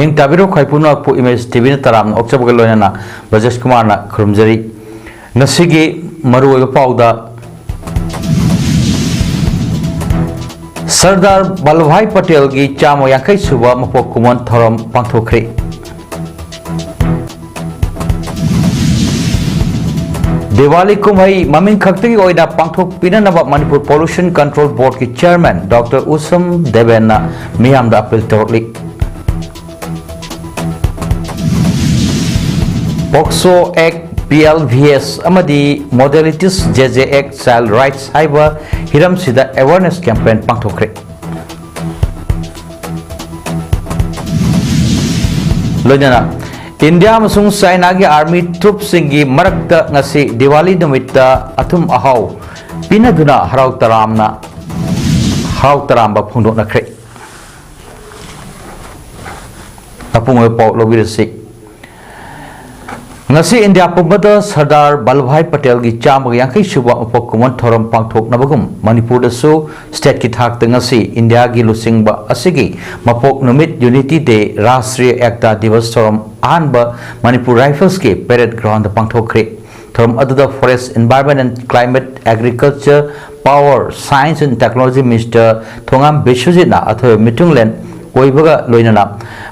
Ming ताबिरो खाइपुना पु image TV ने तराम ऑक्चबगल लोयना बजस कुमार ना खुरमजरी नसिगी मरुओ पाउदा सरदार वल्लभभाई पटेल की चामो यांखै सुबा मपोक कुमन थरम पांथोखरे दिवाली कुमई ममिंग खक्तगी ओइना पांथोक पिननबा मणिपुर पोल्यूशन कंट्रोल बोर्ड की चेयरमैन डॉक्टर उसम देवेन मियामदा अपील तोरली पॉक्सो एक्ट PLVS अमदी modalities JJ Act child rights हाइबा हिरम सिदा अवेयरनेस कैंपेन पांथोखरे लोजना इंडिया मसुंग चाइना की आर्मी ट्रूप सिंगी मरक्ता ngasi दिवाली नमित्ता अथुम अहाव पिनदुना हराव तरामबा फुंदोनखरे अपुंग पाउ लोबिरसि ngasi इंडिया पुबदा सरदार वल्लभभाई पटेल की चाम यांखै सुबा मपोक कुमन थोरम पांथोकनबगुम मणिपुर दसु स्टेट की थाक ngasi इंडिया की लुसिंगबा असिगी मपोक नुमित यूनिटी डे राष्ट्रीय एकता दिवस थोरम आनबा मणिपुर राइफल्स के परेड ग्राउंड पांथोखरे थोरम अदुदा forest environment and climate agriculture power science and technology minister Thongam बिश्वजितना अथो मिटुंगलेन ओइबगा लोइनाना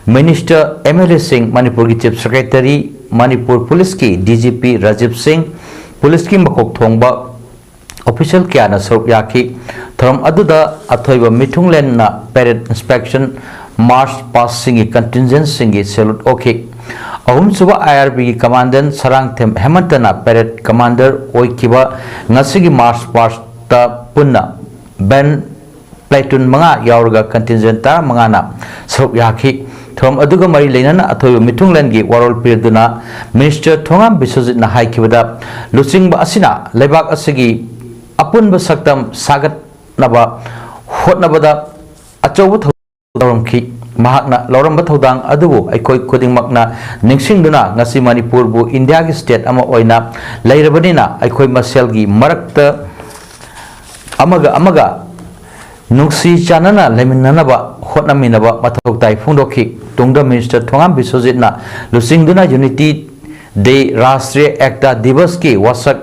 मिनिस्टर MLA सिंह मणिपुर की चीफ सेक्रेटरी मणिपुर पुलिस की DGP राजीव सिंह पुलिस की मकोक थोंबा ऑफिशियल क्या सरुक याखी थरम अदुदा अथोइबा मिथुंगलेन पेरेड इंस्पेक्शन मार्च पास सिंगी कंटिजेंट सिंगी सैल्यूट ओके अहुम सुबा IRB की कमांडेंट सरांगथेम हेमंतना पेरेड कमांडर ओइकिबा ngasi मार्च पास ता पुन्ना बेन प्लेटून मंगा यावरगा कंटिजेंट ता मंगाना सरुक याखी थोम अदुगा मरी लेना अथोय मिथुंगलेन की वारोल पिरदुना मिनिस्टर थोंगाम बिश्वजितना हाइकिबदा लुसिंगबा असिना लेबाक असगी अपुनबा सक्तम सागत नबा होटनबदा अचौब थौरमखि महाकना लौरंबा थौदांग अदुबो अखोय खुदिंगमकना निंगसिंगदुना ngasi मणिपुर बु इंडिया की स्टेट अमा ओइना लेरबनिना अखोय मसेलगी मरक्ता अमगा नुक्सी चानना लेमिननबा होटनमिनबा मथौ ताई फुंदोखि तुंगदा minister Thongam बिश्वजितना लुसिंगदुना unity day Rashtriya Ekta दिवस की वसक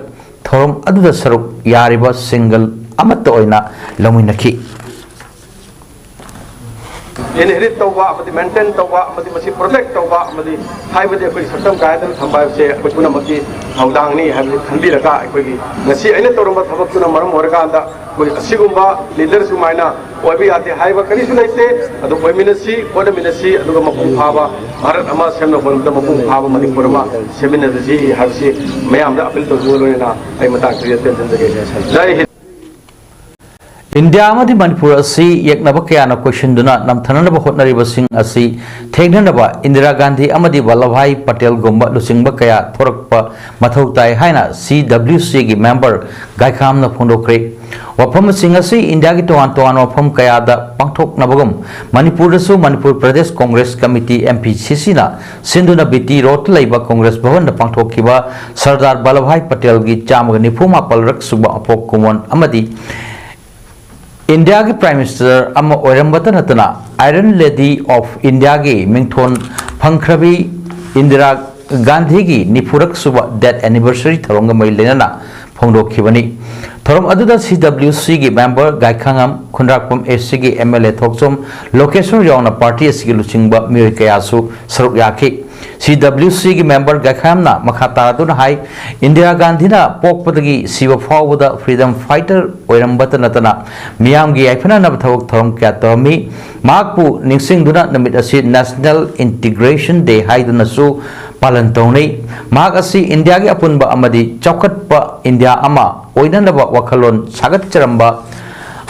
थोरम अदुदा सरुक यारिबा सिंगल अमत ओइना लमिनखि इनहेरिट तौबा अमदी मेंटेन तौबा अमदी मसी प्रोटेक्ट तौबा अमदी हाइबदे अखोई सटम गायदन थंबायसे अखोई पुनमकी थौदांगनी हाइबदे खंबिरका अखोई ngasi aina तौरंबा थबक्तुना मरम होरकांदा कोई असिगुंबा लीडर सुमाइना ओबी आते हाइबा करिसु लेते अदु ओइमिनसी कोडमिनसी अदुगा मपुंग फाबा भारत अमा सेमना होनदा मपुंग फाबा मणिपुरमा सेमिनदजी हाबसी मयामदा अपील तौजुलोइना आई मता क्रिएट जंदगे जय हिंद इंडिया अमदी मणिपुर असि यकनब कयाना क्वेश्चनदुना नमथननब होटनरिबसिंग असि थेगननबा इंदिरा गांधी अमदी वल्लभभाई पटेल गुम्बा लुसिंगबा कया थोरकपा मथौ ताई हाइना CWC की मेंबर गायखामना फोंदोखरे वफम सिंह असि इंडिया की तोवान वफम कयादा पांथोकनबगुम मणिपुरदसु मणिपुर प्रदेश कांग्रेस कमिटी MPCC ना सिंधुना BT रोड लैबा कांग्रेस भवन दा पांथोखिबा सरदार वल्लभभाई पटेल की चामग निफुमापल रक सुबा अपोक कुमन अमदी इंडिया की प्राइम मिनिस्टर अमा ओरंबता नतना आयरन लेडी ऑफ इंडिया की मिंगथोन फंख्रबी इंदिरा गांधी की निफुरक सुबह डेथ एनिवर्सरी थरोंग मई लेना फोंदोखिबनी थोरम अदुदा CWC की मेंबर गायखांगम खुनराकपम SC की MLA थोकसोम लोकेशन यावना पार्टी असगी लुचिंगबा मियोय कयासु सरुक याखि CWC की मेंबर गायखामना मखा तारादुना हाई इंदिरा गांधी ना पोकपदगी सिवा फावदा फ्रीडम फाइटर ओइरंबत नतना मियामगी आइफना नब थवक थरम क्या तमी माकपु निंगसिंगदुना नमित असि नेशनल इंटीग्रेशन डे हाइदुनसु पालन तौनै माक असि इंडिया की अपुनबा अमदी चौखटपा इंडिया अमा ओइननबा वखलोन सागतचरंबा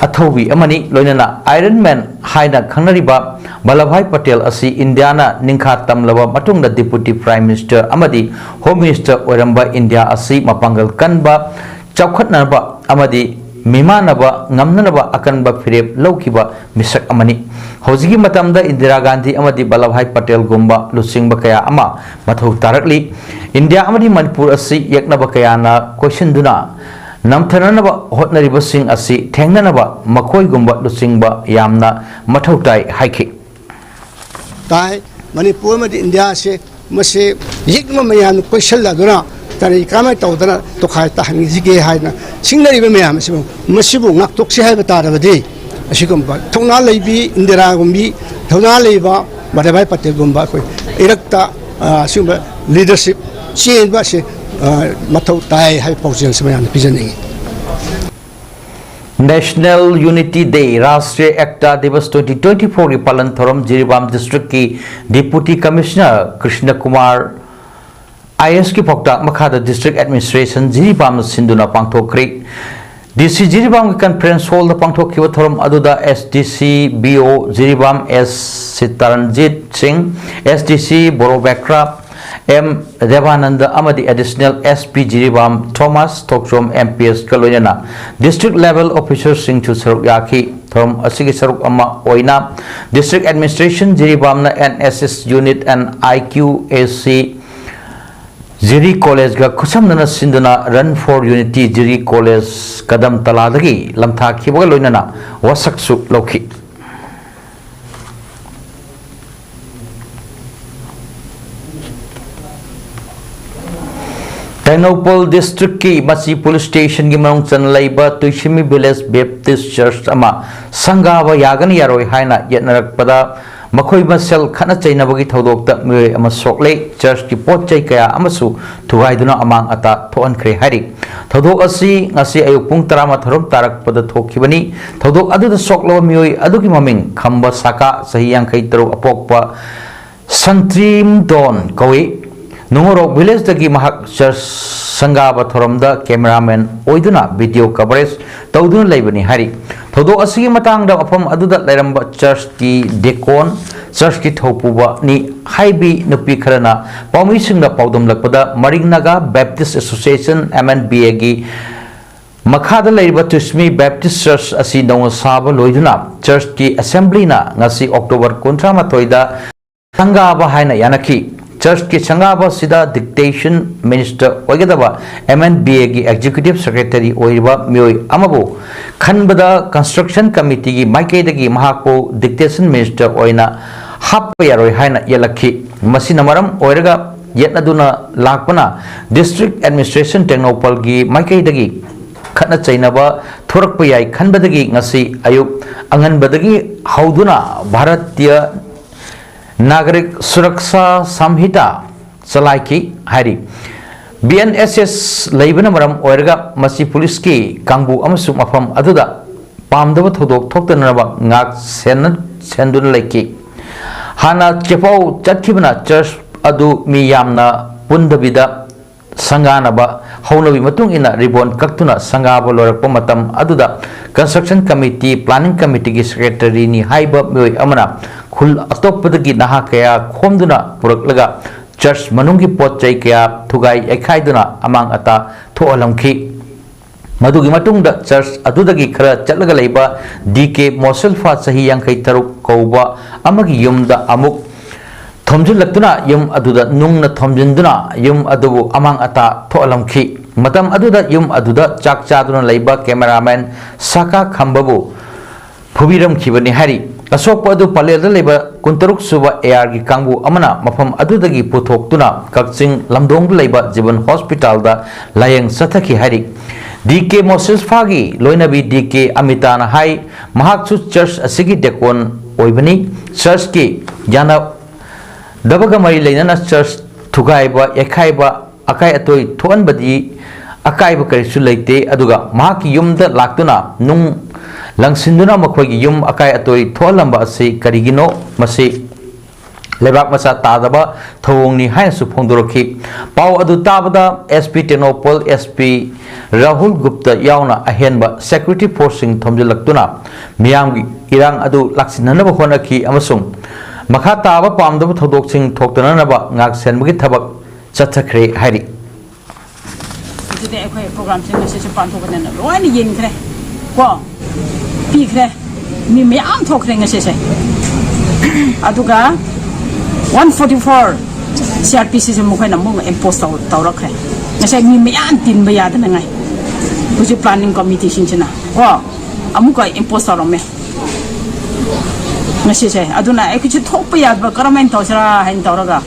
अथौबी अमनी लोइनना आयरन मैन हाइना खंगनरिबा वल्लभभाई पटेल असि इंडियाना निंखा तमलबा मतुंगदा डिप्यूटी प्राइम मिनिस्टर अमदी होम मिनिस्टर ओरंबा इंडिया असि मपांगल कनबा चौखटनबा अमदी मिमानबा ngamnanaba akanba फिरेब लौकिबा मिसक अमनी हौजिगी मतमदा इंदिरा गांधी अमदी वल्लभभाई पटेल गुम्बा लुसिंगबा कया अमा मथौ तारकली इंडिया अमदी मणिपुर असि यकनबा कयाना क्वेश्चनदुना नमथननबा होटनरिबसिंग असि थेंगननबा मखोय गुम्बा लुसिंगबा यामना मथौ ताई हाइखि ताई मणिपुर में इंडिया से मसे यिक मयान क्वेश्चन लादुना तारी कामै तौदना तोखाय ताहनिगे हायना सिंगरिबे मयाम से मसिबु ngaktok se हायबा तारबदि असिगुम्बा थौना लैबी इंदिरा गुम्बी थौना लैबा बड़ाभाई पटेल गुम्बा कोई इरक्ता सिगुम्बा लीडरशिप चेंबा से मथौ ताय हाय पाउजेल से मयान पिजनेगी national unity day Rashtriya Ekta Diwas 2024 की पालन थोरम जिरीबाम डिस्ट्रिक्ट की deputy commissioner Krishna Kumar IS की पक्ता मखादा डिस्ट्रिक्ट एडमिनिस्ट्रेशन जिरीबाम सिंधुना पांगथोक्री DC जिरीबाम की कॉन्फ्रेंस हॉल दा पांगथोखिबा थोरम अदुदा SDC BO Jiribam S Sitaranjit Singh SDC Borobekra M Devanand अमदी additional SP Jiribam Thomas Thoksom MPS कलोयना डिस्ट्रिक्ट लेवल ऑफिसर सिंह चु सरुक याखी थोरम असिगे सरुक अमा ओइना डिस्ट्रिक्ट एडमिनिस्ट्रेशन जिरीबाम ना NSS unit and IQAC Jiri college का खुसमदना सिंधुना run for unity Jiri college कदम तलादगी लमथाखिबगा लोइनना वसकसु लौखि टेक्नोपोल डिस्ट्रिक्ट की मसी पुलिस स्टेशन की मनुंग चन लैबा तुइसिमी विलेज बैप्टिस्ट चर्च अमा संगाबा यागन यारोय हायना यत्नरकपदा मखोई मसेल खना चैनबगी थौदोक्ता मियोय अमा सोकले चर्च की पोतचै कया अमसु थुगाइदुना अमांग अता थोअनख्रे हारि थौदोक असि ngasi ayuk pung 13 तारकपदा थोखिबनी थौदोक अदुदा सोकलबा मियोय अदुगी ममिंग खंबा साका सही 53 अपोकपा संत्रीम दोन कवि नुंगरो विलेज दगी महक चर्च संगाबा थोरमदा कैमरामैन ओइदुना वीडियो कवरेज तौदुना लेबनी हारि थौदो असigi matangda afam aduda lairamba church ki dekon church ki thaupuba ni haibi nupi kharana paumi singda paudum lakpada maringnaga baptist association MNBA gi makhada lairiba tusmi baptist church asi nong saba loiduna church ki assembly na ngasi october 13 da sangaba haina yanaki church की संगाबा सिदा dictation minister ओइगदबा MNBA की executive secretary ओइबा मियोय अमबो खनबदा construction committee की माइकेदगी महाको dictation minister ओइना हाप यारोय हाइना यलखी मसिना मरम ओइरगा यतनदुना लाकपना district administration टेक्नोपल की माइकेदगी खना चैनबा थोरकप याय खनबदगी ngasi अयुक अंगनबदगी हौदुना भारतीय नागरिक सुरक्षा संहिता चलाइकी हारी BNSS लेबन मरम ओरगा मसी पुलिस की कांगबू अमसु मफम अदुदा पामदब थोदोक थोक्तनबा ngak सेंदुन लेकी हाना चेपाउ चटखिबना चर्च अदु मी यामना पुंदबिदा संगानबा हौनबी मतुंग इना रिबोन कक्तुना संगाबा लोरकप मतम अदुदा कंस्ट्रक्शन कमिटी प्लानिंग कमिटी की सेक्रेटरी नि हाइबा मियोय अमना खुल अतोपदगी नहा कया खोमदुना पुरकलगा चर्च मनुंगी पोतचै कया थुगाई एखाइदुना अमांग अता थोअलमखी मधुगी मतुंगदा चर्च अदुदगी खरा चलगा लेबा DK मोसलफा सही 53 कौबा अमगी युमदा अमुक थोमजिलक्तुना युम अदुदा नुंगना थोमजिंदुना युम अदुबु अमांग अता थोअलमखी मतम अदुदा युम अदुदा चाक चादुना लेबा कैमरामैन साका खंबबु फुबिरम खिबनी हारी असोक अदु पलेदा लेबा 23 सुबा AR की कांगबू अमना मफम अदुदगी पुथोक्तुना कक्सिंग लमदोंग लेबा जीवन हॉस्पिटल दा लायंग सथखी हारी DK मोसेसफागी लोइनबी DK अमिताना हाई महाक्सु चर्च असिगी डेकोन ओइबनी चर्च की याना दबगा मरी लेना चर्च थुगाइबा एखाइबा अकाय अतोय थोनबदी अकाइबा करिसु लेते अदुगा महाकी युमदा लाक्तुना नुंग लंगसिंदुना मखोगी युम अकाय अतोय थोलंबा असि करिगिनो मसे लेबाक मसा तादबा थोंगनी हायसु फोंदोरखी पाव अदु ताबदा SP टेक्नोपोल SP राहुल गुप्ता यावना अहेनबा सिक्योरिटी फोर्सिंग थोमजलक्तुना मियामगी इरांग अदु लाक्सिननबा होनखी अमसुंग मखा ताबा पामदबा थोदोकसिंग थोक्तननबा ngak senbagi thabak chathakre hari today akhoi program sing message panthokana loina yinkhre ko pikre mi meyam thokre ngase aduga 144 CRPC se mukhaina mong impose tawrakre ngase mi meyam tin ba yadana ngai buji planning committee singchina ko amuka impose tawrame ngasi se aduna ai kichu thokpa yadba karamen tosra hain toraga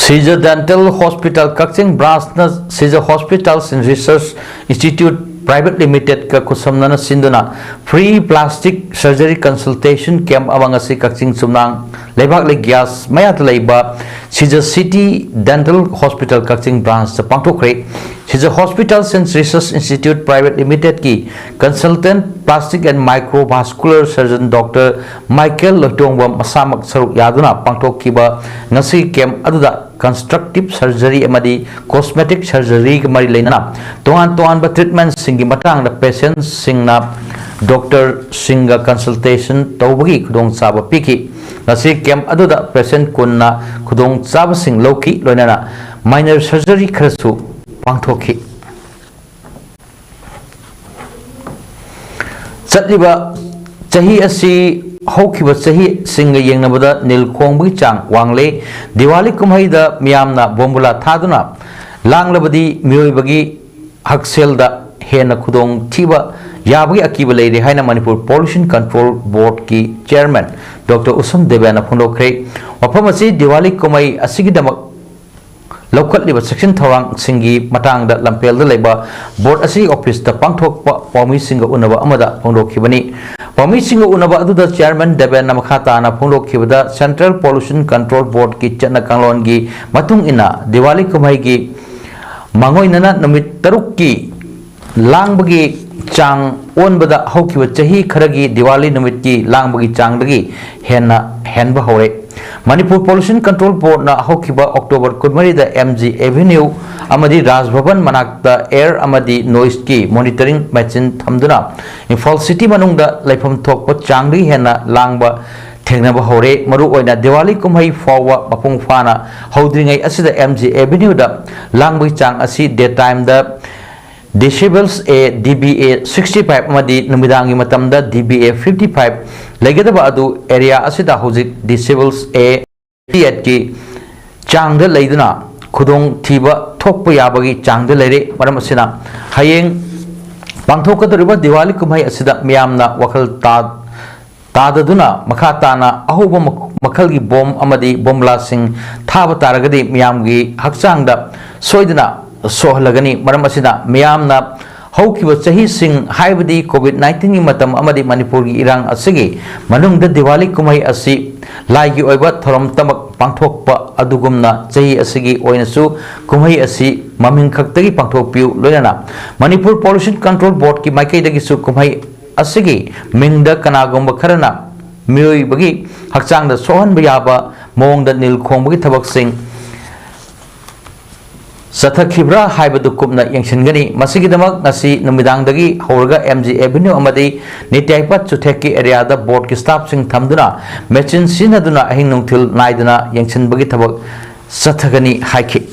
Caesar Dental Hospital Kakching branch na Caesar Hospitals and Research Institute Private Limited ka kusamna sinduna free plastic surgery consultation camp amangasi Kakching sumnang lebak le gas mayat leiba Caesar City Dental Hospital Kakching branch sa pangthokre Caesar Hospitals and Research Institute Private Limited ki consultant plastic and microvascular surgeon Dr. Michael Lotongwa masamak saruk yaduna pangthokkiba ngasi camp aduda constructive surgery amadi cosmetic surgery ka mari leinana tohan ba treatment singi matang da patients singna doctor singa consultation tawbagi khudong chaba piki ngasi camp aduda patient kunna khudong chaba sing loki loinana minor surgery kharasu pangthokhi chatliba chahi asi haukiba chahi singa yengnabada nilkhongbi chang wangle diwali kumhaida miyamna bombula thaduna langlabadi miyoibagi hakselda hena khudong thiba yabagi akiba leire haina Manipur Pollution Control Board ki chairman Dr. Usam Debana phondokre waphamasi diwali kumai asigidamak lawkhatliba section thorang singi matangda lampelda leba board asi office da pangthokpa pawmi singa unaba amada phondokhibani pawmi singa unaba aduda chairman Deben namakhata na phondokhibada Central Pollution Control Board ki chana kanglon gi matung ina Diwali kumai gi mangoinana numit taruk ki langbagi chang onbada haukiba chahi kharagi Diwali numit ki langbagi changdagi henba hore Manipur Pollution Control Board na haukiba October 1 da MG Avenue amadi Raj Bhavan manakta air amadi noise ki monitoring machine thamduna Imphal City manungda laifam thokpa changri hena langba thengnaba hore maru oina Diwali kumhai fawa mapung fana haudringai asida MG Avenue da langbai chang asi daytime da decibels a dBA 65 amadi numidangi matamda dBA 55 legadaba adu area asida hojik decibels a 38 ki changda leiduna khudong thiba thokpa yabagi changda leire maram asina hayeng pangthokadoriba Diwali kumhai asida miyamna wakhal tadaduna makhatana ahuba makhalgi bom amadi bomla sing thaba taragadi miyamgi hakchangda soidana sohlagani maram asina miyamna haukiba chahi sing haibadi COVID-19 gi matam amadi Manipur gi irang asigi manungda Diwali kumai asi laigi oiba thorom tamak pangthokpa adugumna chahi asigi oinasu kumai asi maming khaktagi pangthokpiu loinana Manipur Pollution Control Board ki maikaidagi su kumai asigi mingda kanagumba kharana miyoi bagi hakchangda sohanba yaba mongda nilkhongbagi thabak sing Sathakibra haibadu kupna yangsingani masigidamak ngasi numidangdagi hauraga MG Avenue amadi Nityaipat Chutheki area da board ki staff sing thamduna machine sinaduna ahing nungthil naiduna yangsinbagi thabak sathagani haiki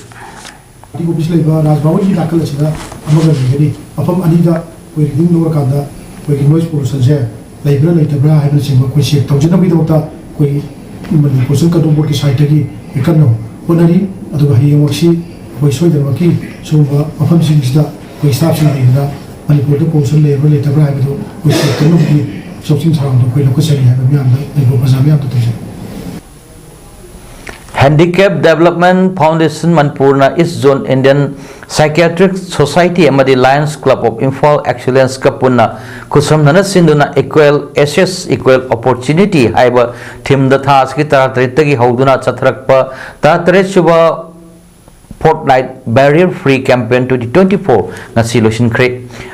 Tigo bisleba Rajbhavan ki dakal asida amaga bigani afam anida koi ring nor kanda koi noise pollution je laibra laitabra haibna singba koi check tawjina bi dawta koi Manipur Pollution Control Board ki site gi ikanno onari aduga hiyemoksi koi soidamaki sumba afam singsida koi staff sing aina Manipur da pollution level laitabra haibdo koi check tanu ki shopping sarang do koi lokasari haibna miyamda laibo bazamya to tise Handicap Development Foundation Manipurna East Zone Indian Psychiatric Society amadi Lions Club of Imphal Excellence Kapuna kusamnana sinduna equal access equal opportunity haiba theme da thas ki taratagi hauduna chatharakpa tatare suba Fortnight Barrier Free Campaign 2024 ngasi loisin khre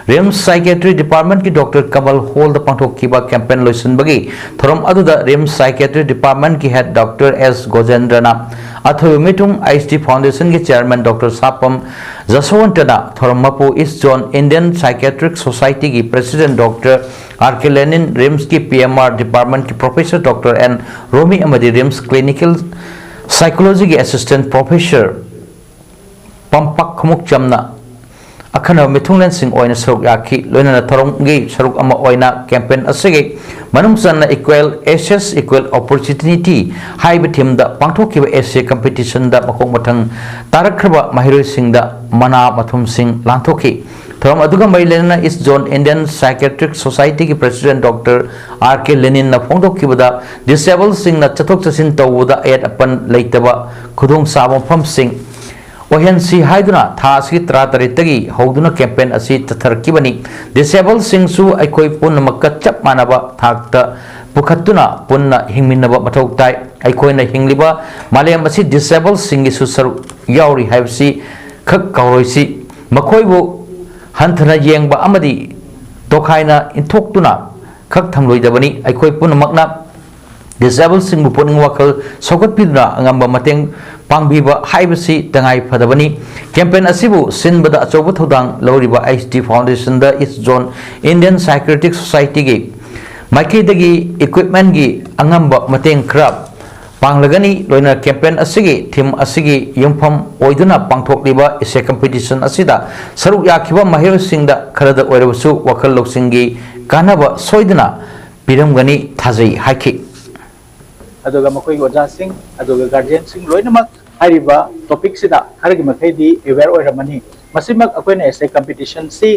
RIMS Psychiatry Department ki Dr. Kamal Hall da pangthokkiba campaign loisin bagi thorom aduda RIMS Psychiatry Department ki head Dr. S Gojendrana athoyu mitung IST Foundation ki chairman Dr. Sapam Jaswantana thorom mapu East Zone Indian Psychiatric Society ki president Dr. R.K. Lenin RIMS ki PMR Department ki Professor Dr. N. Romi amadi RIMS Clinical Psychology ki Assistant Professor Pampak Khumuk Chamna akhana mithunglen sing oina saruk yakhi loinana tharonggi saruk ama oina campaign asege manungsanna equal access equal opportunity haiba thimda pangthokkiba essay competition da makong mathang tarakhraba mahiroi singda mana mathum sing langthokhi theorem अदुगा मरिलेना इस zone Indian psychiatric society की president doctor R K. Lenin ना फोंदोखिबदा disable Singh ना चथोक चसिन तौबदा eight अपन लेतबा खुदोंग साबम फम सिंह ओहेंसी हाइदुना थासी तरा तरेतगी हौदुना campaign असी तथरकिबनी disable सिंह सु अखोई पुनमक चप मानबा थाकता पुखत्तुना पुन्ना हिंगमिनबा मथौ ताई अखोइना हिंगलिबा मालेम असी डिसेबल सिंह सु सर याउरी हाइबसी खक कौरोइसी मखोइबु हंथना येंगबा अमदी तोखाइना इंथोक्तुना खक थमलोइदबनी अखोइ पुनमकना डिसेबल सिंह पुनिंग वखल सौगतपिदुना अंगंबा मतेंग पांगबीबा हाइबसी तंगाई फदबनी कैंपेन असिबु सिनबदा अचौब थौदांग लौरिबा HD foundation the east zone Indian psychiatric society गे माइकेदगी इक्विपमेंट गी अंगंबा मतेंग खराब पांगलगनी लोइना कैंपेन असिगी थीम असिगी युमफम ओइदुना पांगथोकलिबा इसे कंपटीशन असिदा सरुक याखिबा महिरसिंगदा खरदा ओइरबसु वखल लोकसिंगी कानबा सोइदुना पिरमगनी थाजै हाइखि अदुगा मखोई ओजा सिंह अदुगा गार्जियन सिंह लोइनमक हारिबा टॉपिक सिदा खरगी मखैदी अवेयर ओइरमनी मसिमक अकोइना एसे कंपटीशन सी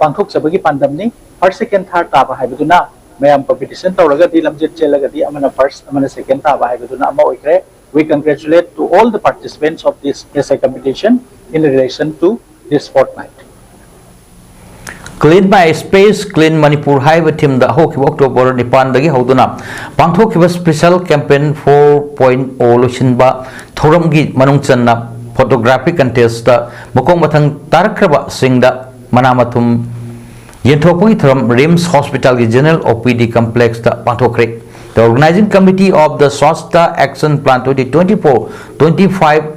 पांथोक सबगी पांदमनी फर्स्ट सेकंड थर्ड ताबा हाइबदुना मैम कंपटीशन तौरगदी लमजेट चेलगदी अमना फर्स्ट अमना सेकंड ताबा हाइबदुना अमा ओइक्रे we congratulate to all the participants of this essay competition in relation to this fortnight clean my space clean Manipur हाइब थीम द होखिब अक्टोबर 9 दगी हौदुना पांथोखिब स्पेशल कैंपेन 4.0 लोसिनबा थौरमगी मनुंगचन्ना फोटोग्राफी कंटेस्ट द मकोंग मथंग तारखरबा सिंगदा मनामथुम येंथोकपगी थौरम रिम्स हॉस्पिटल की जनरल ओपीडी कॉम्प्लेक्स द पांथोखरे the organising committee of the Swasthya action plan 2024-25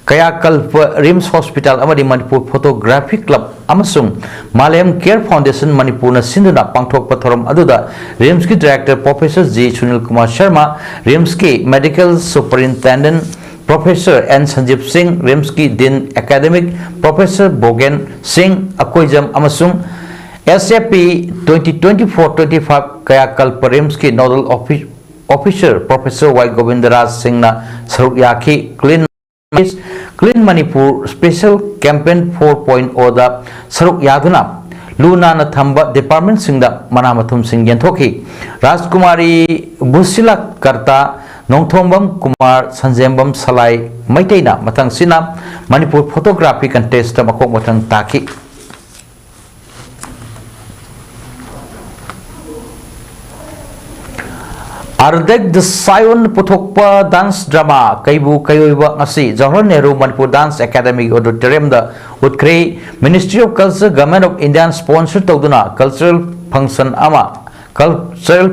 Kayakalp RIMS hospital अमदी मणिपुर फोटोग्राफी क्लब अमसुंग मालेम केयर फाउंडेशन मणिपुर न सिंधुना पांथोकप थोरम अदुदा रिम्स की director professor G Sunil Kumar Sharma RIMS की medical superintendent professor N Sanjeev Singh RIMS की dean academic professor Bogen Singh Akoijam अमसुंग एसएपी 2024-25 कयाकल्प रिम्स की nodal officer professor Y Govindraj Singh न सरुक याखी क्लीन मणिपुर स्पेशल कैंपेन 4.0 दा सरुक यादुना लूना न थंबा डिपार्टमेंट सिंगदा मनामथुम सिंह येंथोखी राजकुमारी बुसिला कर्ता नोंथोंबम कुमार संजेंबम सलाई मैतेना मथंग सिना मणिपुर फोटोग्राफी कंटेस्ट मकोक मथंग ताकी Ardek the Sion Puthokpa Dance Drama Kaibu Kayuiba Ngasi Jawaharlal Nehru Manipur Dance Academy Auditorium the Utkre Ministry of Culture Government of India sponsor Tawduna Cultural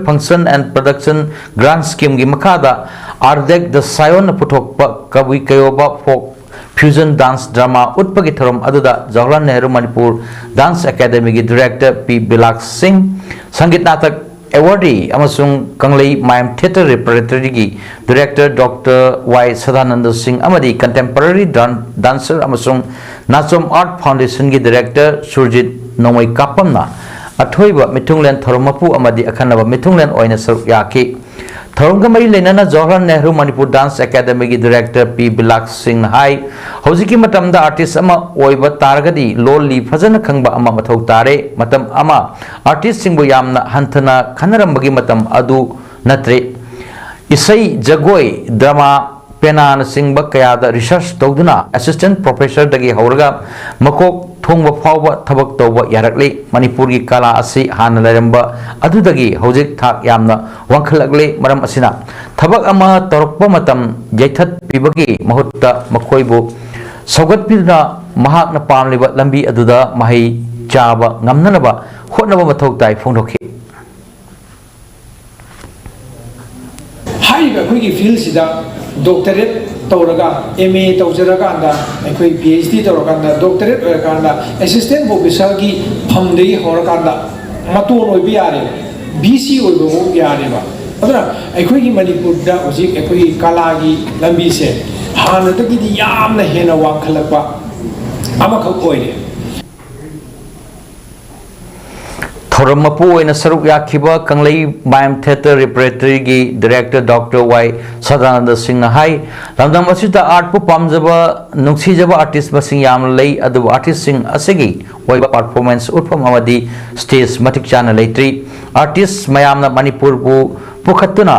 Function and Production Grant Scheme gi Makada Ardek the Sion Puthokpa Kawi Kayuba Folk Fusion Dance Drama Utpagi Thorom Aduda Jawaharlal Nehru Manipur Dance Academy gi Director P. Bilak Singh Sangit Natak Awardee amasung Kanglei Mime Theatre Repertory gi Director Dr. Y. Sadananda Singh amadi Contemporary Dancer amasung Nachom Art Foundation gi Director Surjit Nomoi Kapamna Athoiba Mithunglen Thoromapu amadi Akhanaba Mithunglen oina saruk yaki Thorongga mari lenana Jawaharlal Nehru Manipur Dance Academy gi Director P. Bilak Singh hai hojiki matamda artist ama oiba targadi loli fazana khangba ama mathau tare matam ama artist singbu yamna hanthana khanarambagi matam adu natre isai jagoi drama penan singba kayada research tawduna assistant professor dagi hauraga makok thongba phawba thabak tawba yarakle manipur gi kala asi hana laramba adudagi hojik thak yamna wangkhalagle maram asina thabak ama torokpa matam jaithat pibagi mahutta makoibu saugatpidna mahakna pamliba lambi aduda mahai chaba ngamnanaba hotnaba mathau tai phongdokhi hai ba khoi gi field sida doctorate तौरगा MA तौजरकांदा अखोई PhD तौरकांदा doctorate ओरकांदा assistant professor की फमदे होरकांदा मतोन ओइबि यारे BC ओइबो यारेबा अदरा अखोई की मणिपुर दा उजिक अखोई कला की लंबी से हानदगी दी यामना हेना वाखलपा अमखक ओइरे थोरम मपू ओइना सरुक याखिबा कंगलई माइम थिएटर रिपरेटरी की director doctor Y Sadanand Singh ना हाई लमदम असिदा आर्ट पु पामजबा नुक्सीजबा आर्टिस्ट मसिंग याम लई अदु आर्टिस्ट सिंह असेगी ओइबा परफॉर्मेंस उठफम अमदी स्टेज मटिक चाना लेत्री आर्टिस्ट मयामना मणिपुर पु पुखत्तुना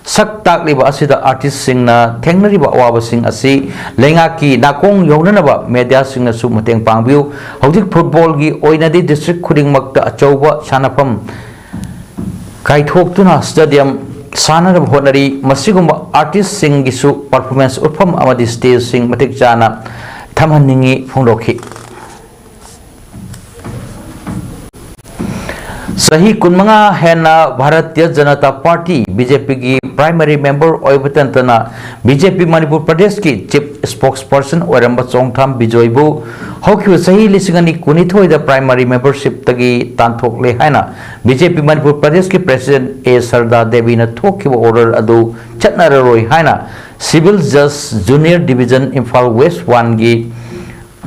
सक ताकलिबा असिदा आर्टिस्ट सिंगना थेंगनरिबा अवाबा सिंग असि लेंगा की नाकोंग योननबा मीडिया सिंगना सु मतेंग पांगबिउ हौजिक फुटबॉल की ओइनादी डिस्ट्रिक्ट खुदिंगमक्ता अचौबा सानाफम काइथोक्तुना स्टेडियम सानरब होनरी मसिगुम्बा आर्टिस्ट सिंग गिसु परफॉर्मेंस उठफम अमदी स्टेज सिंग मतिक चाना थमहन्निंगी फोंदोखि सही कुनमंगा हेना भारतीय जनता पार्टी बीजेपी की प्राइमरी मेंबर ओइबतंतना बीजेपी मणिपुर प्रदेश की चीफ स्पोक्सपर्सन ओरंबा चोंगथाम बिजोयबु हौखिबा सही लिसिंगनी कुनिथोय द प्राइमरी मेंबरशिप तगी तांथोकले हायना बीजेपी मणिपुर प्रदेश की प्रेसिडेंट ए सरदा देवी न थोखिबा ऑर्डर अदु चटनररोय हायना सिविल जज जूनियर डिवीजन इंफाल वेस्ट 1 की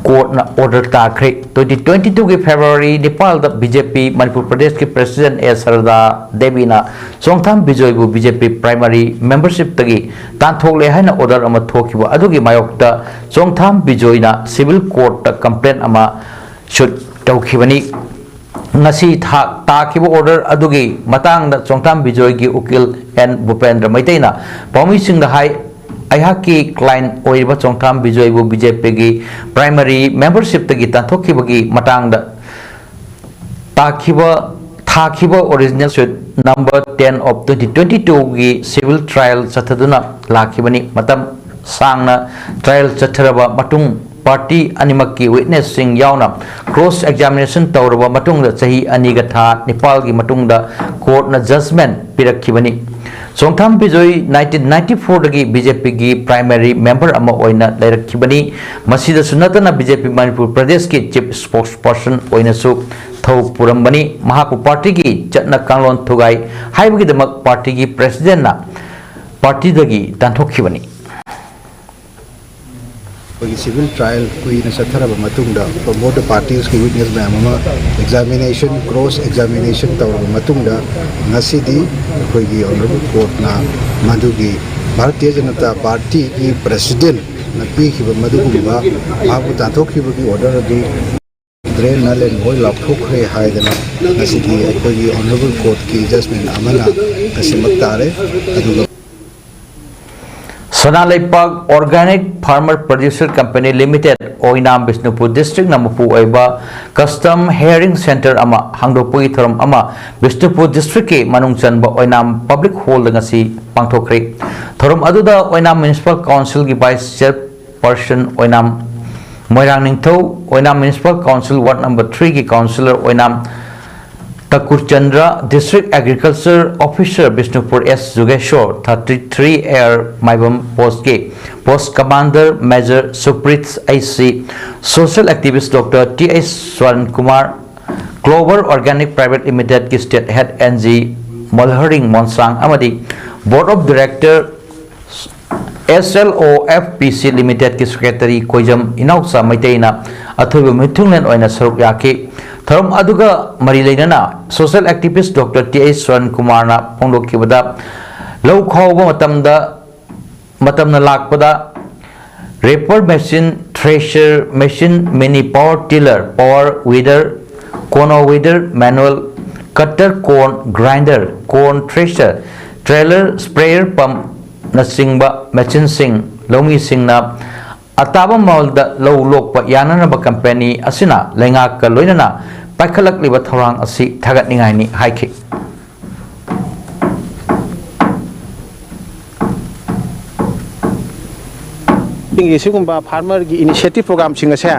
कोर्ट ना ऑर्डर ताखरे 2022 के फरवरी नेपाल द बीजेपी मणिपुर प्रदेश के प्रेसिडेंट ए सरदा देवी ना चोंगथाम बिजोयबु बीजेपी प्राइमरी मेंबरशिप तगी तांथोकले हायना ऑर्डर अमा थोखिबा अदुगी मायोक्ता चोंगथाम बिजोयना सिविल कोर्ट ता कंप्लेंट अमा shoot तौखिबनी ngasi takiba order adugi matang da chongtam bijoy gi ukil n bupendra maitaina paumi sing da hai ayhaki client oiba chongtam bijoy bu BJP gi primary membership tagi tanthokhiba gi matang da thakiba original suit number 10 of 2022 gi civil trial chathaduna lakhibani matam sangna trial chatharaba matung party अनिमक की witness सिंह यावना cross examination तौरबा मतुंग दा सही अनिगा था नेपाल की मतुंग दा कोर्ट न जजमेंट पिरखिबनी चोंगथाम बिजोय 1994 दगी बीजेपी की प्राइमरी मेंबर अमा ओइना लेरखिबनी मसीदा सुनतना बीजेपी मणिपुर प्रदेश की चीफ स्पोक्सपर्सन ओइना सु थौ पुरंबनी महापु पार्टी की चटना कांगलोन थुगाई हाइबगी दमक पार्टी की प्रेसिडेंट ना पार्टी दगी तांथोखिबनी सिविल ट्रायल कुछ चथरब प्रमोट पार्टीज की witness ma'am examination cross examination तौर ऑनरेबल कोर्टना मधुगी भारतीय जनता पार्टी की प्रेसिडेंट पीब ताथोखी ऑर्डर ड्रेन नलेन हो लाथोखे ऑनरेबल कोर्ट की जजमेंट तारे Sanalepak organic farmer producer company limited Oinam Bishnupur district नमपु ओइबा कस्टम हेयरिंग सेंटर अमा हांगदोपुई थरम अमा बिष्णुपुर डिस्ट्रिक्ट के मनुंग चनबा ओइनाम पब्लिक हॉल दंगसी पांगथोखरे थरम अदुदा ओइनाम म्युनिसिपल काउंसिल की vice chairperson Oinam Moirang Ningthou Oinam municipal council ward number 3 की councillor Oinam Takur Chandra district agriculture officer Bishnupur S Jugeshwar 33 एयर माइबम पोस्ट के post commander major Supreet IC social activist doctor TS. Swarna Kumar global organic private limited की state head NG Malhring Monsang अमदी board of director SLOFPC limited की secretary Koijam Inaosa मैतेना अथुब मिथुंगन ओइना सरुक याकी थरम अदुगा मरी लेना social activist doctor TS. Swarna Kumar ना फोंदोखिबदा लौ खौबा मतमना लाकपदा reaper machine thresher machine mini power tiller power weeder cono weeder manual cutter cone grinder cone thresher trailer sprayer pump नसिंगबा मशीन सिंग लौंगी सिंगना अताबा मॉलदा लौ लोकपा याननबा कंपनी असिना लेंगाक का लोइनना पाइखलकलिबा थौरांग असि थागतनिंगाइनी हाइखि इंगे सिगुंबा फार्मर की इनिशिएटिव प्रोग्राम सिंग असे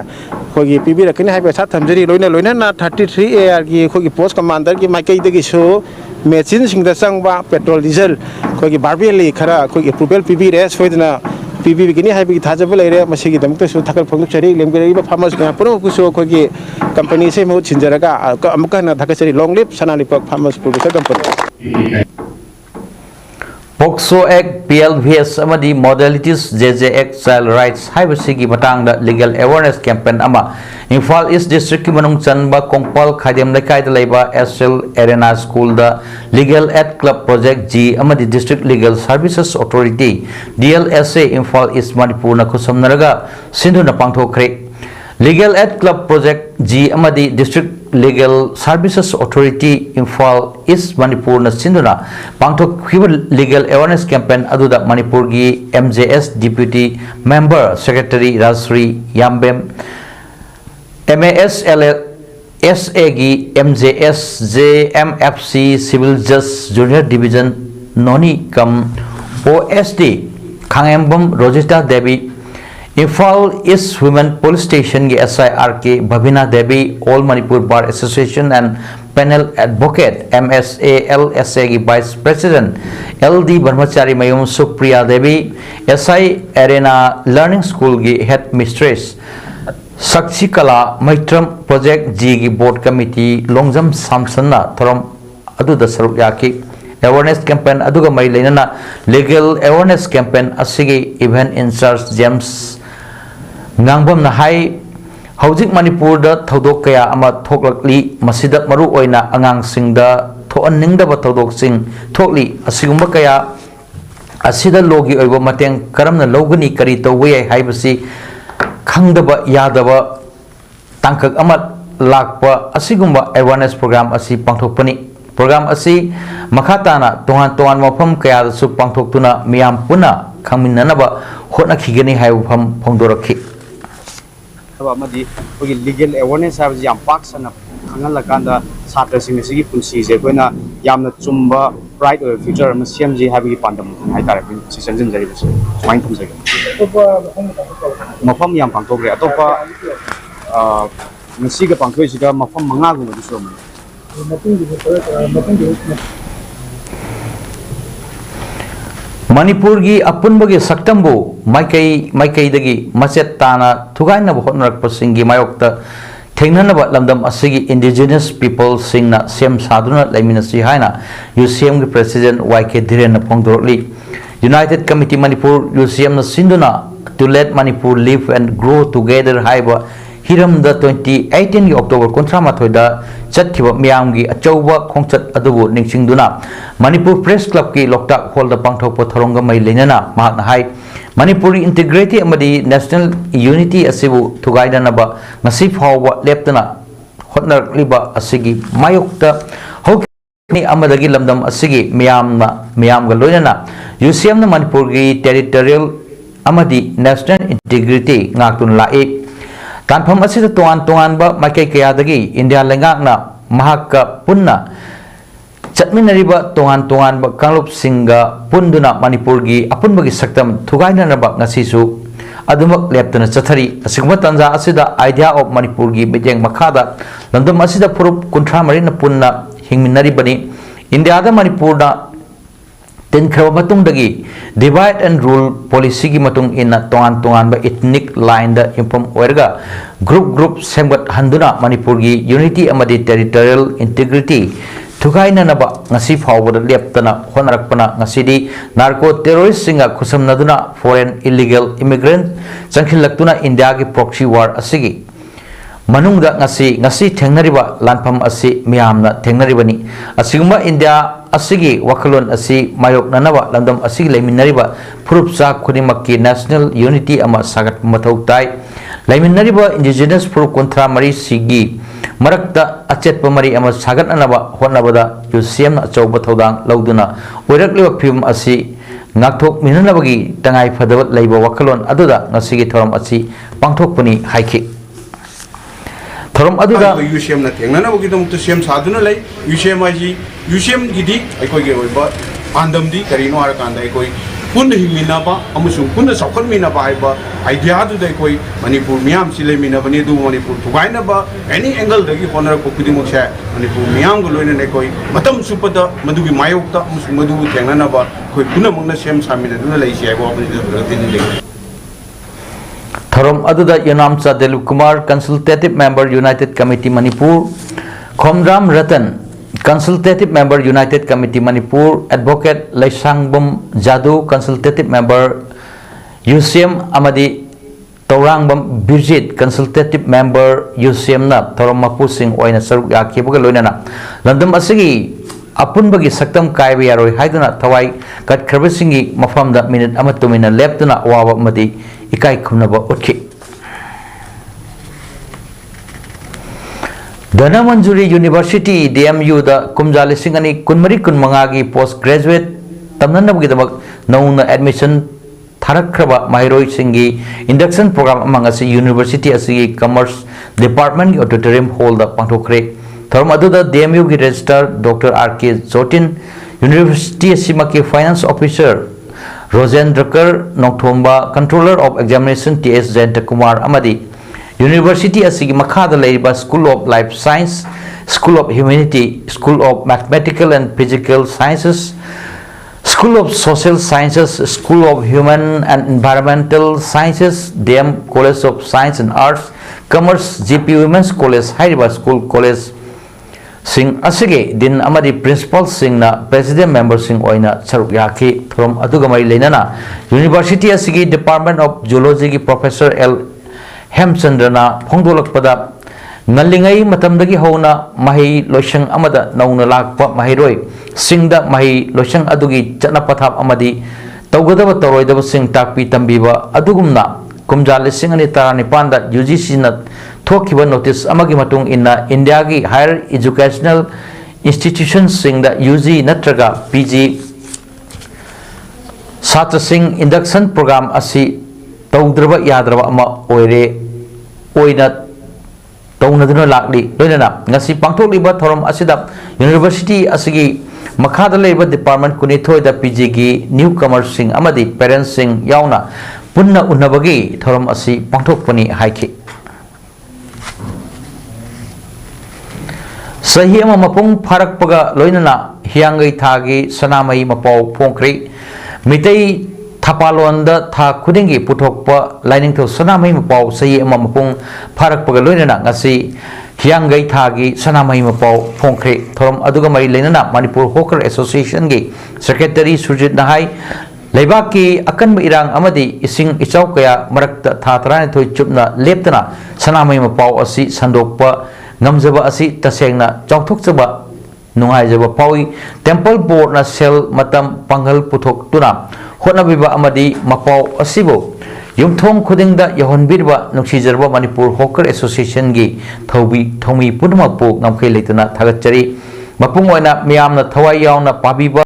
खोगी पीबीरकनी हाइबा सा थमजरी लोइना 33 एआर की खोगी पोस्ट कमांडर की माइकई दगी सो मेचिन सिंग द संगबा पेट्रोल डीजल खोगी बारबेली खरा खोगी अप्रूवल पीबीरे सोइदना पीबीबीगिनी हाइबगी थाजब लेरे मसिगी दमतसु थाकल फोंगचरी लेमगरेबा फार्मर्स में पुरमकुसु खोगी कंपनी से मो छिनजरगा अमकना थाकचरी लॉन्ग लिव सनालिपक farmers producer company POCSO Act, PLVS amadi Modalities JJ Act Child Rights haibasigi matangda legal awareness campaign ama Imphal East District ki manung chanba Kongpal Khadem Laikai da leiba SL Arena School da Legal Aid Club Project G amadi District Legal Services Authority DLSA Imphal East Manipur na khusamnaraga sindhu na pangthokre Legal Aid Club Project G amadi District Legal Services Authority Imphal East Manipur na sinduna pangthok legal awareness campaign aduda Manipur gi MJS Deputy Member Secretary Rajsri Yambem MASLSA gi MJS JMFC Civil Judge Junior Division Noni Kam OSD Khangembam Rosita Devi Imphal East Women Police Station ki SIRK Bhavina Devi All Manipur Bar Association and Panel Advocate MSALSA ki Vice President LD Brahmachari Mayum Supriya Devi SI Arena Learning School ki Head Mistress Sakshi Kala Maitram Project G ki Board Committee Longjam Samsana Thoram Aduda Saruk Yaki Awareness campaign aduga mai leinana legal awareness campaign asigi event in charge James Ngangbam na hai hojik Manipur da thodok kaya ama thoklakli masida maru oina angang singda thoanning da thodok sing thokli asigumba kaya asida logi oiba mateng karamna logani kari tawai haibasi khangdaba yadaba tangkak ama lakpa asigumba awareness program asi pangthokpani program asi makhatana tongan mafam kaya su pangthoktuna miyam puna khangminnanaba hotnakhigani haibam phongdorakhi amadi kogi legal awareness habji yam paksana khangalakanda satra sing sigi punsi je koina yamna chumba bright future ma cmg habigi pandam hai tare si sanjin jari bus main thum jagi mafam yam pangtokre atopa masiga pangthoi siga mafam manga gu du som Manipur gi apunbagi saktambu maikai dagi macet tana thugaina hotnarak pasingi mayokta thengnanaba lamdam asigi indigenous people singna sem saduna laiminasi haina UCM gi president YK Dhiren na phongdorli United Committee Manipur UCM na sinduna to let Manipur live and grow together haiba hiram da 2018 gi October 13 da chatkiba miyam gi achauba khongchat adubu ningsingduna Manipur Press Club ki Loktak Hall da pangthokpa tharonga mai leinana mahakna hai Manipuri integrity amadi national unity asibu thugainanaba ngasi phawba leptana hotnarliba asigi mayokta hokni amadagi lamdam asigi miyamga loinana UCM na Manipur gi territorial amadi national integrity ngaktun lai Tanpam asida tuan ba makai kaya dagi India lengakna mahaka punna chatminariba tuan ba kanglup singa punduna Manipur gi apun bagi saktam thugaina naba ngasisu adumak leptana chathari asigma tanja asida idea of Manipur gi bejeng makhada landam asida purup kunthra marina punna hingminaribani India da Manipur da ten khrawa matung dagi divide and rule policy gi matung inna tuan ba ethnic line da impom oirga group sembat handuna Manipur gi unity amadi territorial integrity thugaina naba ngasi phawbada leptana honarakpana ngasidi narco terrorist singa khusamnaduna foreign illegal immigrant changkhilaktuna India gi proxy war asigi manungda ngasi thengnariba lanpham asi miyamna thengnaribani asiguma India asigi wakalon asi mayok nanaba landam asigi laiminariba purupsa khunimakki national unity ama sagat mathau tai laiminariba indigenous purup kontra mari sigi marakta achetpa mari ama sagat anaba honnabada UCM na chauba thodang lauduna oirakliba phim asi ngakthok minanabagi tangai phadabat leiba wakalon aduda ngasigi thoram asi pangthokpani haiki thoram aduda UCM na thengna na bogi dum to CM saduna lai UCM gidi aikoi ge oiba andam di karino ar kanda aikoi pun himina ba amusung pun saukhan mina ba aiba idea du dai koi Manipur miyam sile mina bani du Manipur thugaina ba any angle dagi honor ko kudi mu cha Manipur miyam go loine ne koi matam supada madu gi mayokta amusung madu thengna na ba koi puna mangna CM samina du lai sia go apni du Thorom aduda Yanamcha Delip Kumar Consultative Member United Committee Manipur Khomram Ratan Consultative Member United Committee Manipur, Advocate Laisangbum Jadu, Consultative Member UCM Amadi Taurangbam Birjit, Consultative Member UCM na Thorom Mapusing Oina Saruk Yaki Bugaluna, London Asigi, Apunbagi Saktam Kai Yaroi Haiduna Tawai, Kat Kerbisingi, Mafam that minute Amatumina Leptuna Wawa Madi, Ikai Kunaba Uchi. Dana Manjuri University DMU da Kumjali Singani Kunmari Kunmangagi postgraduate Tamnana Gidamak Nauna admission Tarakraba Mahiroi Singi induction program among us University Asigi Commerce Department Auditorium Hall da Pantokre Tharmadu da DMU ki Registrar Dr. R.K. Zotin University Asimaki Finance Officer Rosendrakar Nokthomba Controller of Examination T.S. Jayanta Kumar Amadi University asigi makhada leiba School of Life Science, School of Humanity, School of Mathematical and Physical Sciences, School of Social Sciences, School of Human and Environmental Sciences, DM College of Science and Arts, Commerce, GP Women's College, Hyderabad School College, Sing asige din amadi principal sing na president member sing oina saruk yaki from adugamai lenana University asigi Department of Zoology ki Professor L. Hemchandrana Phongdolakpada Nalingai Matamdagi Hona Mahi Loshang Amada Nauna Lakpa Mahiroi Singda Mahi Loshang Adugi Chanapathap Amadi Taugadava Toroidava Sing Takpi Tambiba Adugumna Kumjali Singani Tarani Panda UGC na Thokiba notice Amagi Matung inna Indiagi Higher Educational Institutions Singda UG Natraga PG Satra Sing Induction Program Asi Taudraba Yadraba Ama Oire Oina Taunaduna Lakli Loinana Nasi Pangtok Liba Thorom Asidap University Asigi Makhada Labor Department Kunitoi da PG Newcomer Sing Amadi Parents Sing Yauna Punna Unabagi Thorom Asi Pangtok Pani Haiki Sahi Ama Mapung Parak Paga Loinana Hiangai Thagi Sanamai Mapau Pongkri Mitei Tapalonda Tha Kudingi Putokpa Lining to Sanamai Mapau Sayi Mamapung Parak Pagalunana Nasi Hiangai Thagi Sanamai Mapau Pongkre Thorom Adugamai Lenana Manipur Hawker Association Gi Secretary Sujit Nahai Leibaki Akan Irang Amadi Ising Ichau Kaya Marakta Thatrani Thoi Chupna Leptana Sanamai Mapau Asi Sandokpa Namzaba Asi Tasengna Chautok Zaba Nungai Zaba Paui Temple Board na Sel Matam Pangal Putok Tuna Honabiba Amadi Mapau Asibo Yumthong Kudingda Yahonbirba Nuksizarba Manipur Hawker Association Gi Thobi Thomi Pudumapu Namkai Litana Thagachari Mapungoina Miamna Thawai Yauna Pabiba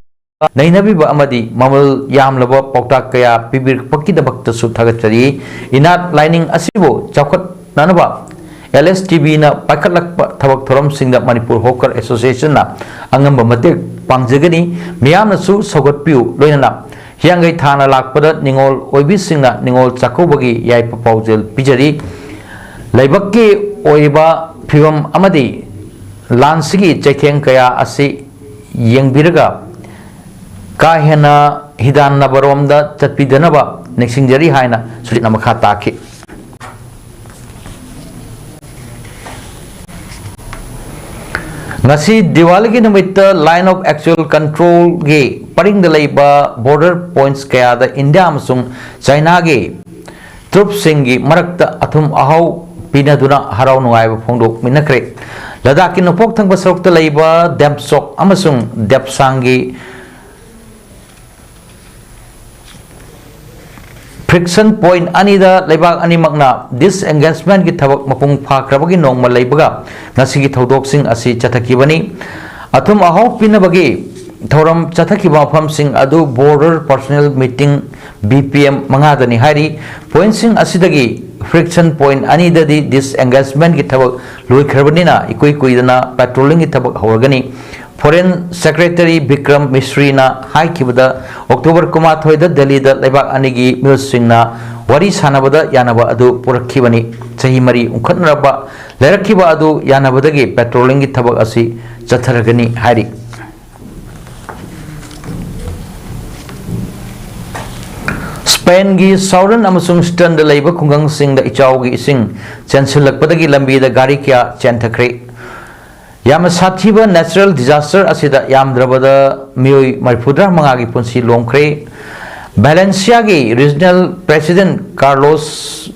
Nainabiba Amadi Mamal Yamlaba Pauta Kaya Pibir Pakida Bakta Su Thagachari Inat Lining Asibo Chakot Nanaba LSTB na Pakalakpa Tawak Thorom Singda Manipur Hawker Association na Angamba Matik Pangjagani Miamna Su Sogot Piu Loinana Hiangai Thana Lakpada Ningol Oibisingna Ningol Chakobagi Yai Papaujel Pijari Laibaki Oiba Pivam Amadi Lansigi Chekeng Kaya Asi Yengbiraga Kahena Hidan Nabaromda Chatpidanaba Nexingjari Haina Sulit Namakhataki Nasi Diwali ki namita line of actual control ge paring da laiba border points kaya da India amasung China ge troops singi marakta athum ahau pinaduna harau nungai ba phongdok minakre Ladakh ki nopok thangba sarokta laiba Depsok amasung Depsang friction point anida leibak ani magna disengagement ki thabak mapung phakrabagi nongma leibaga nasigi thodok sing asi chathakibani athum ahau pinabagi thoram chathakiba pham sing adu border personnel meeting BPM mangadani hari point sing asidagi friction point anida di disengagement ki thabak loi kharbanina ikoi koidana patrolling ki thabak hawrgani Foreign Secretary Bikram Misri na hai kibada October kuma thoida Delhi da leibak anigi milsing na wari sanabada yanaba adu purakibani sahi mari unkhatnaraba lerakkiba adu yanabadagi patrolling gi thabak asi chatharagani hari Spain gi Southern amasung Eastern da leiba khungang sing da ichau gi ising chensilakpadagi lambi da gari kya chenthakre yam साथीबा natural disaster असिदा यामद्रबदा मियोई मरफुद्रा मंगागी पुंसी लोंख्रे Valencia की regional president Carlos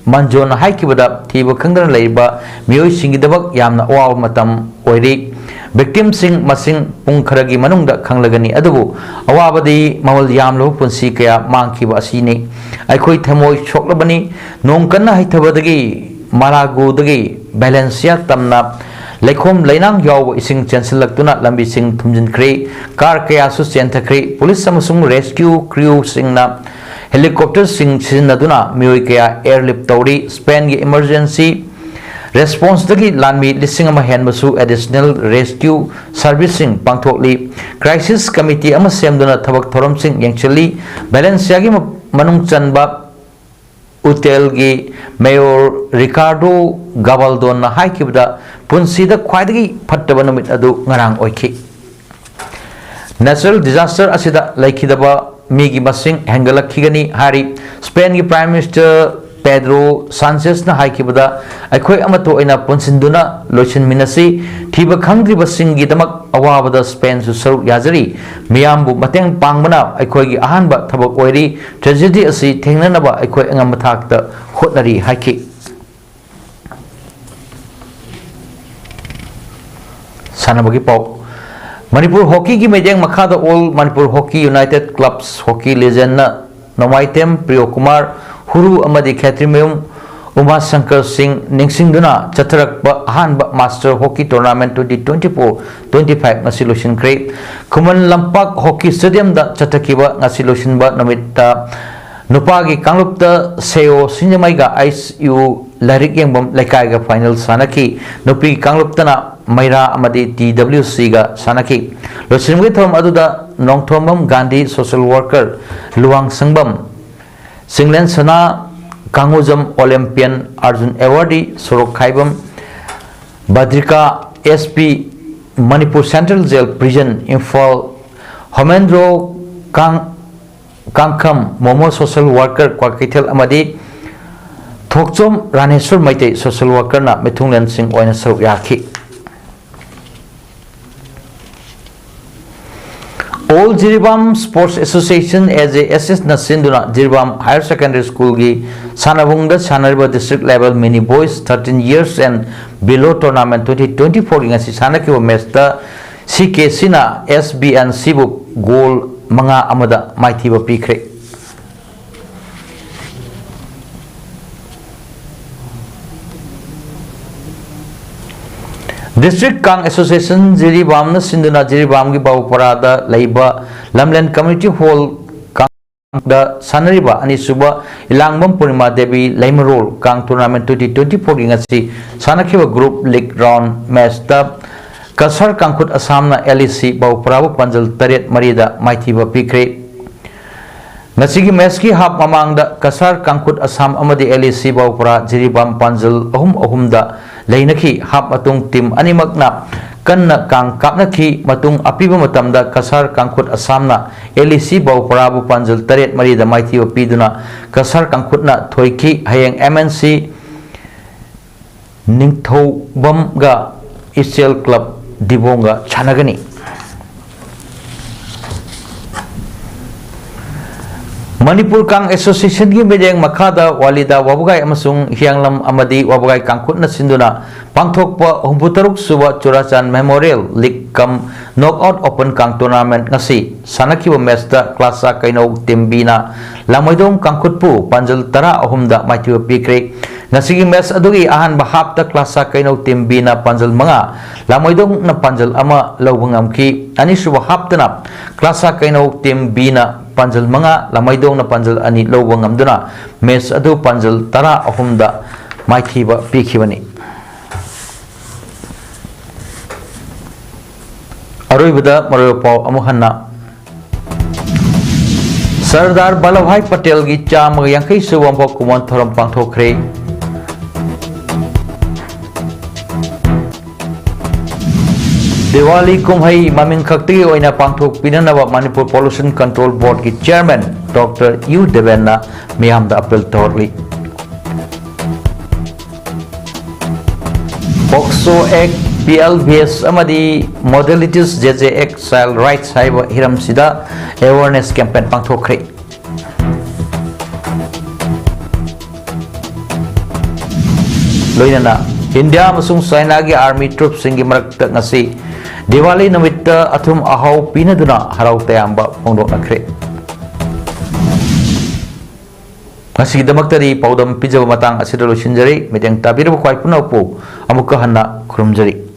मंजोन हाइकिबदा थीब खंगदन लेबा मियोई सिंगिदबक यामना अवाब मतम ओइरी victim सिंग मसिंग पुंग खरगी मनुंगदा खंगलगनी अदुबु अवाबदी मवल यामलो पुंसी कया मांगखिबा असिनी अखोई थमोई सोकलबनी नोंकन्ना हाइथबदगी मालागुदगी Valencia तमना लेखोम लेनांग याव इसिंग चेंसलक्तुना लंबी सिंग थुमजिनख्रे कार कयासु चेंथख्रे पुलिस अमसुंग रेस्क्यू क्रू सिंगना हेलीकॉप्टर सिंग सिनदुना मियोई कया एयरलिफ्ट तौरी स्पेन की इमरजेंसी रेस्पॉन्स दगी लानमी लिसिंग अमा हेनबसु एडिशनल रेस्क्यू सर्विसिंग पांथोकली क्राइसिस कमिटी अमा सेमदुना थबक थोरम सिंग यंगचली वैलेंसिया की मनुंग चनबा उटेल की मेयर रिकार्डो गाबाल्डोन हाइकिबदा पुंसीदा ख्वाइदगी फट्टबा नुमित अदु ngarang ओइखि नेचुरल डिजास्टर असिदा लैखिदबा मीगी मसिंग हेंगलखिगनी हारी स्पेन की प्राइम मिनिस्टर पेड्रो सांचेस ना हाइकिबदा अखोय अमतो ओइना पुंसिंदुना लोचिन मिनसी थीबा खंग्रिबा सिंगी दमक अवाबदा स्पेन सु सरुक याजरी मियामबु मतेंग पांगबना अखोय की अहानबा थबक ओइरी ट्रेजेडी असि थेंगननबा अखोय अंगम थाकता होटनरी हाइकि सानबगी पाउ मणिपुर हॉकी की मेजेंग मखादा all Manipur hockey united clubs hockey legend नोमाइटेम प्रियो कुमार हुरु अमदी खेत्रिमेम उमा शंकर सिंह निंगसिंगदुना चथरक अहानब master hockey tournament 2024-25 ngasi losinkhre Khuman Lampak hockey stadium दा चथकिबा ngasi losinba नमित्ता नुपागी कांगलुप्ता सेओ सिंजमाइगा आईएसयू लारिक यंगबम लेकाइगा फाइनल सानकी नुपी कांगलुप्तना मैरा अमदी टीडब्ल्यूसी गा सानकी लोसिनगे थोम अदुदा Nongthombam Gandhi social worker Luwang Sangbam Singlen Sana Kangujam olympian Arjun awardee सोरोक Khaibam Badrika SP Manipur central jail prison Imphal Homendro कांखम मोमो सोशल वर्कर क्वाकिथल अमदी थोकचोम रानेश्वर मैते सोशल वर्कर ना मिथुंगलेन सिंह ओइना सरुक याखि All Jiribam Sports Association as a SS Nasinduna Jiribam Higher Secondary School gi Sanabungda Sanariba District Level Mini Boys 13 years and below tournament 2024 ngasi sanaki wa mesta CKC na SBN Sibu goal manga amada maiti ba pikre District Kang Association Jiribam na sinduna Jiribam gi Bawparada laiba Lamlen Community Hall Kang da Sanariba ani suba Ilangbam Purnima Devi Laimarol Kang Tournament 2024 ngasi sanakhiba group league round match da Kasar Kangkut Assam na LEC Bawparabu Panjal Taret Marida Maithiba Pikre Ngasigi match ki hap mamang da Kasar Kangkut Assam amadi LEC Bawpara Jiribam Panjal ahum da Lainaki hap matung tim animakna kanna kang kapnaki matung apiba matamda Kasar Kangkut Assam na LEC Bawparabu Panjal Taret Marida Maithiba Piduna Kasar Kangkut na thoiki hayeng MNC Ningthobam ga Israel Club Dibonga Chanagani Manipur Kang Association की मेजेंग मखादा वालिदा वाबुगाई अमसुंग हियांगलम अमदी वाबुगाई कांगकुट न सिंदुना पांगथोकपा हुंबुतरुक सुबा Churachand memorial league cum knockout open कांग tournament ngasi sanakhiba match da klasa kaino timbina lamoidom kangkutpu panjal tara ahumda maithiba pikre ngasi gi match adugi ahan ba hap da klasa kaino timbina panjal manga lamoidom na panjal ama lobungam ki ani suba hap tana klasa kaino timbina panjal manga lamaidong na panjal ani lobungam duna match adu panjal tara ahumda maithiba pikhibani अरोइबदा मरोपा अमुहन्ना सरदार वल्लभभाई पटेल की चाम यांकई सुबंप कुमन थोरम पांथोखरे दिवाली कुमहई ममिंग खक्ति ओइना पांथोक पिननबा मणिपुर पोल्यूशन कंट्रोल बोर्ड की चेयरमैन डॉक्टर यू देवेन्ना मियामदा अपील तोरली POCSO act PLBS amadi modalities JJX child rights haiba hiram sida awareness campaign pangthokre loinana India amasung China gi army troops singi marakta ngasi Diwali namitta athum ahau pinaduna harau tayamba pongdok nakre ngasi damakta di paudam pijaba matang asida losinjari medang tabir bukai punau po amuka hanna khurumjari